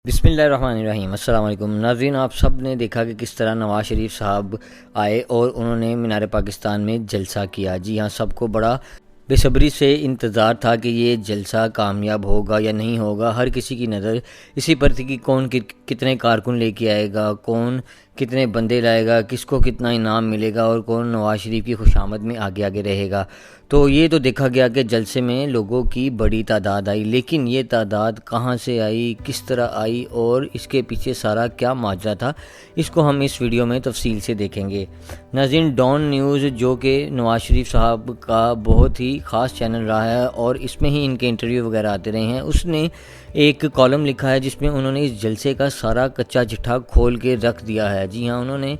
بسم اللہ الرحمن الرحیم۔ السلام علیکم ناظرین، آپ سب نے دیکھا کہ کس طرح نواز شریف صاحب آئے اور انہوں نے مینار پاکستان میں جلسہ کیا۔ جی ہاں، سب کو بڑا بے صبری سے انتظار تھا کہ یہ جلسہ کامیاب ہوگا یا نہیں ہوگا۔ ہر کسی کی نظر اسی پر تھی کہ کون کتنے کارکن لے کے آئے گا، کون کتنے بندے لائے گا، کس کو کتنا انعام ملے گا اور کون نواز شریف کی خوشامد میں آگے آگے رہے گا۔ تو یہ تو دیکھا گیا کہ جلسے میں لوگوں کی بڑی تعداد آئی، لیکن یہ تعداد کہاں سے آئی، کس طرح آئی اور اس کے پیچھے سارا کیا ماجرا تھا، اس کو ہم اس ویڈیو میں تفصیل سے دیکھیں گے۔ ناظرین، ڈان نیوز جو کہ نواز شریف صاحب کا بہت ہی خاص چینل رہا ہے اور اس میں ہی ان کے انٹرویو وغیرہ آتے رہے ہیں، اس نے ایک کالم لکھا ہے جس میں انہوں نے اس جلسے کا سارا کچا چٹھا کھول کے رکھ دیا ہے۔ جی ہاں، انہوں نے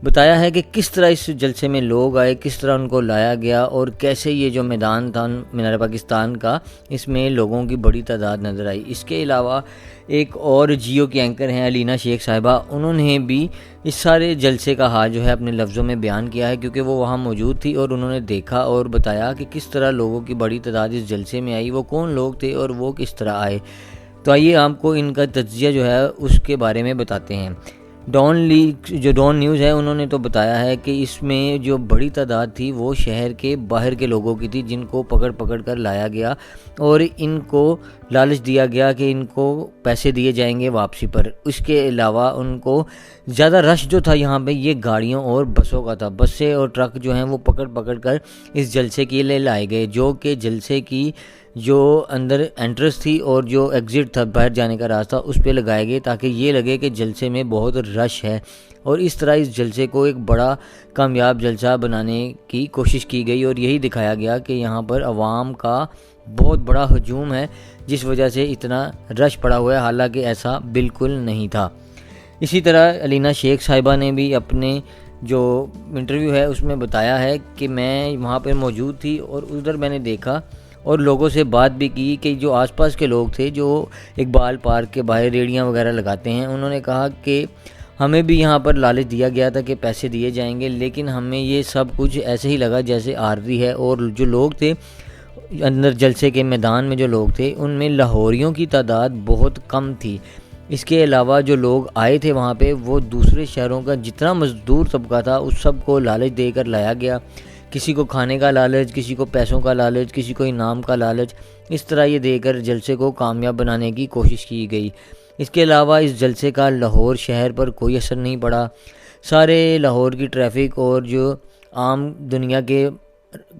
بتایا ہے کہ کس طرح اس جلسے میں لوگ آئے، کس طرح ان کو لایا گیا اور کیسے یہ جو میدان تھا مینار پاکستان کا، اس میں لوگوں کی بڑی تعداد نظر آئی۔ اس کے علاوہ ایک اور جیو کی اینکر ہیں علینا شیخ صاحبہ، انہوں نے بھی اس سارے جلسے کا حال جو ہے اپنے لفظوں میں بیان کیا ہے، کیونکہ وہ وہاں موجود تھی اور انہوں نے دیکھا اور بتایا کہ کس طرح لوگوں کی بڑی تعداد اس جلسے میں آئی، وہ کون لوگ تھے اور وہ کس طرح آئے۔ تو آئیے آپ کو ان کا تجزیہ جو ہے اس کے بارے میں بتاتے ہیں۔ ڈان نیوز ہے، انہوں نے تو بتایا ہے کہ اس میں جو بڑی تعداد تھی وہ شہر کے باہر کے لوگوں کی تھی، جن کو پکڑ کر لایا گیا اور ان کو لالچ دیا گیا کہ ان کو پیسے دیے جائیں گے واپسی پر۔ اس کے علاوہ ان کو زیادہ رش جو تھا یہاں پہ یہ گاڑیوں اور بسوں کا تھا، بسیں اور ٹرک جو ہیں وہ پکڑ کر اس جلسے کے لیے لائے گئے، جو کہ جلسے کی جو اندر انٹرس تھی اور جو ایگزٹ تھا باہر جانے کا راستہ اس پہ لگائے گئے، تاکہ یہ لگے کہ جلسے میں بہت رش ہے، اور اس طرح اس جلسے کو ایک بڑا کامیاب جلسہ بنانے کی کوشش کی گئی اور یہی دکھایا گیا کہ یہاں پر عوام کا بہت بڑا ہجوم ہے جس وجہ سے اتنا رش پڑا ہوا ہے، حالانکہ ایسا بالکل نہیں تھا۔ اسی طرح علینا شیخ صاحبہ نے بھی اپنے جو انٹرویو ہے اس میں بتایا ہے کہ میں وہاں پہ موجود تھی اور ادھر میں نے دیکھا اور لوگوں سے بات بھی کی کہ جو آس پاس کے لوگ تھے جو اقبال پارک کے باہر ریڑیاں وغیرہ لگاتے ہیں، انہوں نے کہا کہ ہمیں بھی یہاں پر لالچ دیا گیا تھا کہ پیسے دیے جائیں گے، لیکن ہمیں یہ سب کچھ ایسے ہی لگا جیسے عارضی ہے، اور جو لوگ تھے اندر جلسے کے میدان میں جو لوگ تھے ان میں لاہوریوں کی تعداد بہت کم تھی۔ اس کے علاوہ جو لوگ آئے تھے وہاں پہ وہ دوسرے شہروں کا جتنا مزدور طبقہ تھا اس سب کو لالچ دے کر لایا گیا، کسی کو کھانے کا لالچ، کسی کو پیسوں کا لالچ، کسی کو انعام کا لالچ، اس طرح یہ دے کر جلسے کو کامیاب بنانے کی کوشش کی گئی۔ اس کے علاوہ اس جلسے کا لاہور شہر پر کوئی اثر نہیں پڑا، سارے لاہور کی ٹریفک اور جو عام دنیا کے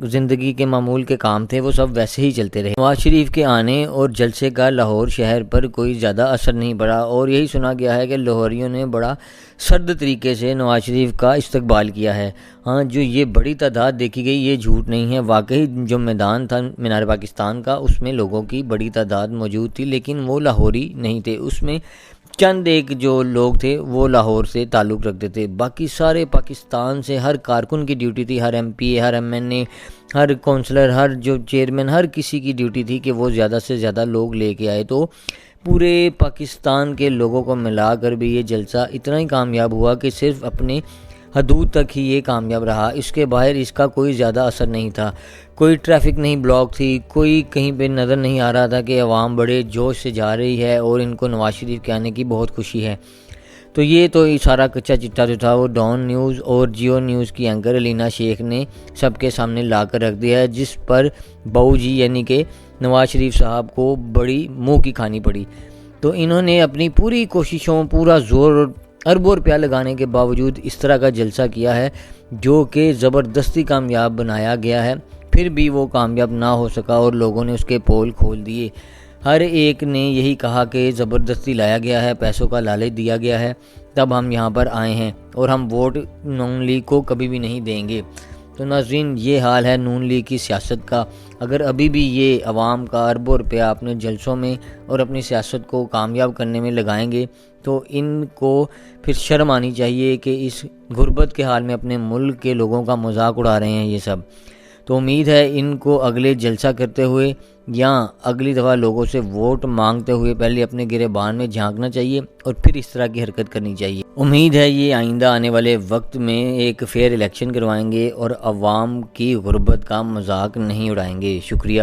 زندگی کے معمول کے کام تھے وہ سب ویسے ہی چلتے رہے۔ نواز شریف کے آنے اور جلسے کا لاہور شہر پر کوئی زیادہ اثر نہیں پڑا، اور یہی سنا گیا ہے کہ لاہوریوں نے بڑا سرد طریقے سے نواز شریف کا استقبال کیا ہے۔ ہاں، جو یہ بڑی تعداد دیکھی گئی یہ جھوٹ نہیں ہے، واقعی جو میدان تھا مینار پاکستان کا اس میں لوگوں کی بڑی تعداد موجود تھی، لیکن وہ لاہوری نہیں تھے، اس میں چند ایک جو لوگ تھے وہ لاہور سے تعلق رکھتے تھے، باقی سارے پاکستان سے ہر کارکن کی ڈیوٹی تھی، ہر ایم پی اے، ہر ایم این اے، ہر کونسلر، ہر جو چیئرمین، ہر کسی کی ڈیوٹی تھی کہ وہ زیادہ سے زیادہ لوگ لے کے آئے۔ تو پورے پاکستان کے لوگوں کو ملا کر بھی یہ جلسہ اتنا ہی کامیاب ہوا کہ صرف اپنے حدود تک ہی یہ کامیاب رہا، اس کے باہر اس کا کوئی زیادہ اثر نہیں تھا، کوئی ٹریفک نہیں بلاک تھی، کوئی کہیں پہ نظر نہیں آ رہا تھا کہ عوام بڑے جوش سے جا رہی ہے اور ان کو نواز شریف کے آنے کی بہت خوشی ہے۔ تو یہ سارا کچا چٹا جو تھا وہ ڈان نیوز اور جیو نیوز کی اینکر علینا شیخ نے سب کے سامنے لا کر رکھ دیا ہے، جس پر بہو جی یعنی کہ نواز شریف صاحب کو بڑی منہ کی کھانی پڑی۔ تو انہوں نے اپنی پوری کوششوں، پورا زور، اربوں روپیہ لگانے کے باوجود اس طرح کا جلسہ کیا ہے جو کہ زبردستی کامیاب بنایا گیا ہے، پھر بھی وہ کامیاب نہ ہو سکا اور لوگوں نے اس کے پول کھول دیے۔ ہر ایک نے یہی کہا کہ زبردستی لایا گیا ہے، پیسوں کا لالچ دیا گیا ہے، تب ہم یہاں پر آئے ہیں اور ہم ووٹ نون لیگ کو کبھی بھی نہیں دیں گے۔ تو ناظرین، یہ حال ہے نون لیگ کی سیاست کا۔ اگر ابھی بھی یہ عوام کا اربوں روپیہ اپنے جلسوں میں اور اپنی سیاست کو کامیاب کرنے میں لگائیں گے تو ان کو پھر شرم آنی چاہیے کہ اس غربت کے حال میں اپنے ملک کے لوگوں کا مذاق اڑا رہے ہیں یہ سب۔ تو امید ہے ان کو اگلے جلسہ کرتے ہوئے یا اگلی دفعہ لوگوں سے ووٹ مانگتے ہوئے پہلے اپنے گریبان میں جھانکنا چاہیے اور پھر اس طرح کی حرکت کرنی چاہیے۔ امید ہے یہ آئندہ آنے والے وقت میں ایک فیئر الیکشن کروائیں گے اور عوام کی غربت کا مذاق نہیں اڑائیں گے۔ شکریہ۔